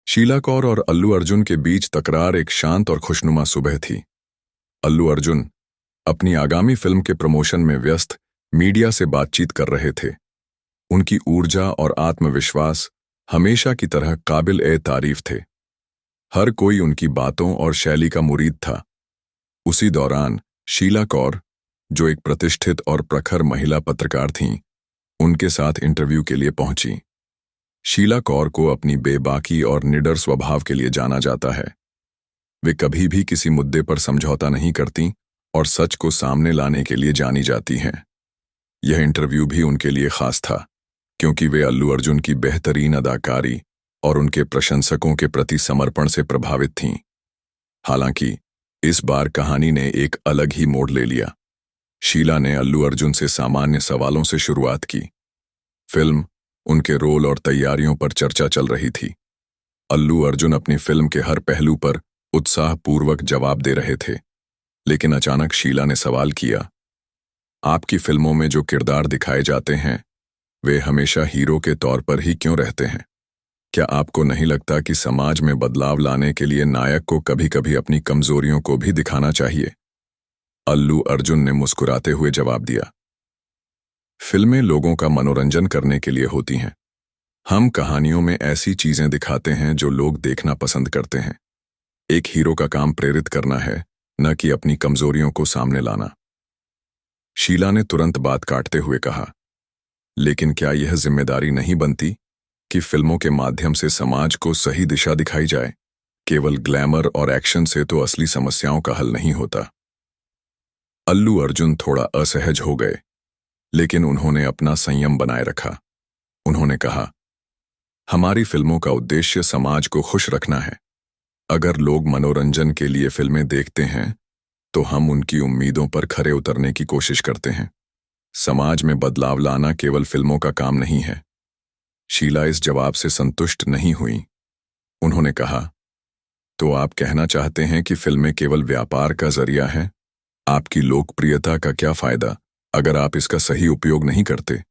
शीला कौर और अल्लू अर्जुन के बीच तकरार एक शांत और खुशनुमा सुबह थी। अल्लू अर्जुन अपनी आगामी फिल्म के प्रमोशन में व्यस्त मीडिया से बातचीत कर रहे थे। उनकी ऊर्जा और आत्मविश्वास हमेशा की तरह काबिल-ए-तारीफ थे। हर कोई उनकी बातों और शैली का मुरीद था। उसी दौरान शीला कौर, जो एक प्रतिष्ठित और प्रखर महिला पत्रकार थीं, उनके साथ इंटरव्यू के लिए पहुंची। शीला कौर को अपनी बेबाकी और निडर स्वभाव के लिए जाना जाता है। वे कभी भी किसी मुद्दे पर समझौता नहीं करती और सच को सामने लाने के लिए जानी जाती हैं। यह इंटरव्यू भी उनके लिए खास था, क्योंकि वे अल्लू अर्जुन की बेहतरीन अदाकारी और उनके प्रशंसकों के प्रति समर्पण से प्रभावित थीं। हालांकि इस बार कहानी ने एक अलग ही मोड़ ले लिया। शीला ने अल्लू अर्जुन से सामान्य सवालों से शुरुआत की। फिल्म, उनके रोल और तैयारियों पर चर्चा चल रही थी। अल्लू अर्जुन अपनी फिल्म के हर पहलू पर उत्साहपूर्वक जवाब दे रहे थे, लेकिन अचानक शीला ने सवाल किया, आपकी फिल्मों में जो किरदार दिखाए जाते हैं, वे हमेशा हीरो के तौर पर ही क्यों रहते हैं? क्या आपको नहीं लगता कि समाज में बदलाव लाने के लिए नायक को कभी-कभी अपनी कमजोरियों को भी दिखाना चाहिए? अल्लू अर्जुन ने मुस्कुराते हुए जवाब दिया, फिल्में लोगों का मनोरंजन करने के लिए होती हैं। हम कहानियों में ऐसी चीजें दिखाते हैं जो लोग देखना पसंद करते हैं। एक हीरो का काम प्रेरित करना है, न कि अपनी कमजोरियों को सामने लाना। शीला ने तुरंत बात काटते हुए कहा, लेकिन क्या यह जिम्मेदारी नहीं बनती कि फिल्मों के माध्यम से समाज को सही दिशा दिखाई जाए? केवल ग्लैमर और एक्शन से तो असली समस्याओं का हल नहीं होता। अल्लू अर्जुन थोड़ा असहज हो गए, लेकिन उन्होंने अपना संयम बनाए रखा। उन्होंने कहा, हमारी फिल्मों का उद्देश्य समाज को खुश रखना है। अगर लोग मनोरंजन के लिए फिल्में देखते हैं, तो हम उनकी उम्मीदों पर खरे उतरने की कोशिश करते हैं। समाज में बदलाव लाना केवल फिल्मों का काम नहीं है। शीला इस जवाब से संतुष्ट नहीं हुई। उन्होंने कहा, तो आप कहना चाहते हैं कि फिल्में केवल व्यापार का जरिया हैं? आपकी लोकप्रियता का क्या फायदा अगर आप इसका सही उपयोग नहीं करते?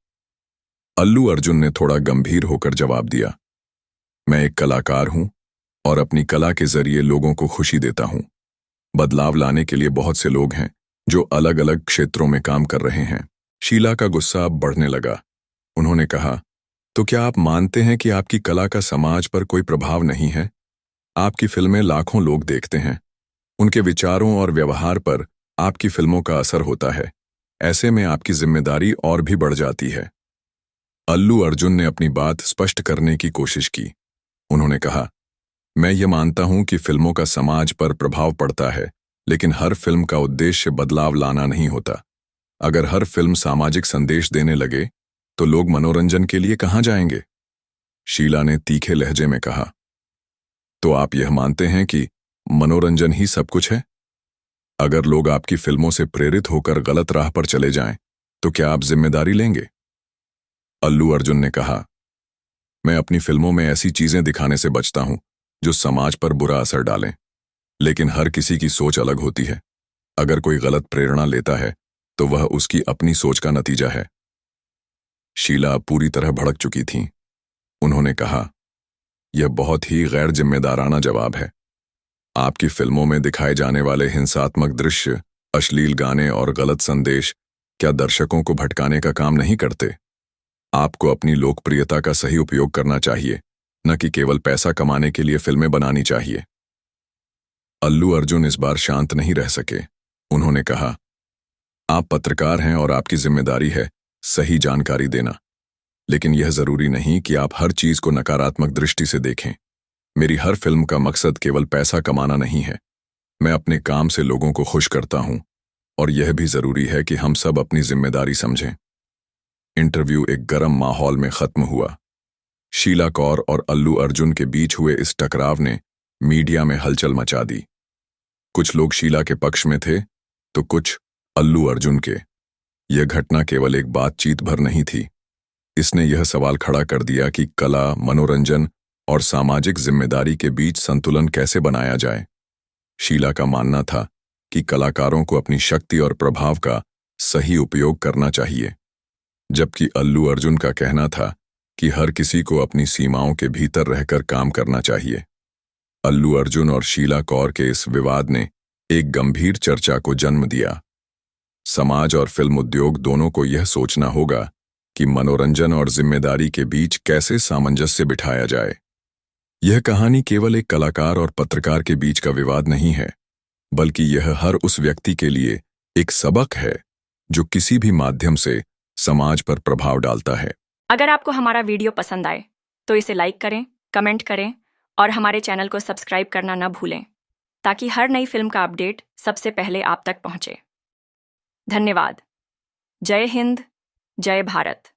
अल्लू अर्जुन ने थोड़ा गंभीर होकर जवाब दिया, मैं एक कलाकार हूं और अपनी कला के जरिए लोगों को खुशी देता हूं। बदलाव लाने के लिए बहुत से लोग हैं जो अलग अलग क्षेत्रों में काम कर रहे हैं। शीला का गुस्सा अब बढ़ने लगा। उन्होंने कहा, तो क्या आप मानते हैं कि आपकी कला का समाज पर कोई प्रभाव नहीं है? आपकी फिल्में लाखों लोग देखते हैं। उनके विचारों और व्यवहार पर आपकी फिल्मों का असर होता है। ऐसे में आपकी जिम्मेदारी और भी बढ़ जाती है। अल्लू अर्जुन ने अपनी बात स्पष्ट करने की कोशिश की। उन्होंने कहा, मैं ये मानता हूं कि फिल्मों का समाज पर प्रभाव पड़ता है, लेकिन हर फिल्म का उद्देश्य बदलाव लाना नहीं होता। अगर हर फिल्म सामाजिक संदेश देने लगे, तो लोग मनोरंजन के लिए कहां जाएंगे? शीला ने तीखे लहजे में कहा, तो आप यह मानते हैं कि मनोरंजन ही सब कुछ है? अगर लोग आपकी फिल्मों से प्रेरित होकर गलत राह पर चले जाएं, तो क्या आप जिम्मेदारी लेंगे? अल्लू अर्जुन ने कहा, मैं अपनी फिल्मों में ऐसी चीजें दिखाने से बचता हूं जो समाज पर बुरा असर डालें, लेकिन हर किसी की सोच अलग होती है। अगर कोई गलत प्रेरणा लेता है, तो वह उसकी अपनी सोच का नतीजा है। शीला पूरी तरह भड़क चुकी थीं। उन्होंने कहा, यह बहुत ही गैर जिम्मेदाराना जवाब है। आपकी फिल्मों में दिखाए जाने वाले हिंसात्मक दृश्य, अश्लील गाने और गलत संदेश क्या दर्शकों को भटकाने का काम नहीं करते? आपको अपनी लोकप्रियता का सही उपयोग करना चाहिए, न कि केवल पैसा कमाने के लिए फिल्में बनानी चाहिए। अल्लू अर्जुन इस बार शांत नहीं रह सके। उन्होंने कहा, आप पत्रकार हैं और आपकी जिम्मेदारी है सही जानकारी देना, लेकिन यह जरूरी नहीं कि आप हर चीज को नकारात्मक दृष्टि से देखें। मेरी हर फिल्म का मकसद केवल पैसा कमाना नहीं है। मैं अपने काम से लोगों को खुश करता हूं, और यह भी जरूरी है कि हम सब अपनी जिम्मेदारी समझें। इंटरव्यू एक गर्म माहौल में खत्म हुआ। शीला कौर और अल्लू अर्जुन के बीच हुए इस टकराव ने मीडिया में हलचल मचा दी। कुछ लोग शीला के पक्ष में थे, तो कुछ अल्लू अर्जुन के। यह घटना केवल एक बातचीत भर नहीं थी। इसने यह सवाल खड़ा कर दिया कि कला, मनोरंजन और सामाजिक जिम्मेदारी के बीच संतुलन कैसे बनाया जाए। शीला का मानना था कि कलाकारों को अपनी शक्ति और प्रभाव का सही उपयोग करना चाहिए, जबकि अल्लू अर्जुन का कहना था कि हर किसी को अपनी सीमाओं के भीतर रहकर काम करना चाहिए। अल्लू अर्जुन और शीला कौर के इस विवाद ने एक गंभीर चर्चा को जन्म दिया। समाज और फिल्म उद्योग दोनों को यह सोचना होगा कि मनोरंजन और जिम्मेदारी के बीच कैसे सामंजस्य बिठाया जाए। यह कहानी केवल एक कलाकार और पत्रकार के बीच का विवाद नहीं है, बल्कि यह हर उस व्यक्ति के लिए एक सबक है जो किसी भी माध्यम से समाज पर प्रभाव डालता है। अगर आपको हमारा वीडियो पसंद आए तो इसे लाइक करें, कमेंट करें और हमारे चैनल को सब्सक्राइब करना न भूलें, ताकि हर नई फिल्म का अपडेट सबसे पहले आप तक पहुंचे। धन्यवाद। जय हिंद, जय भारत।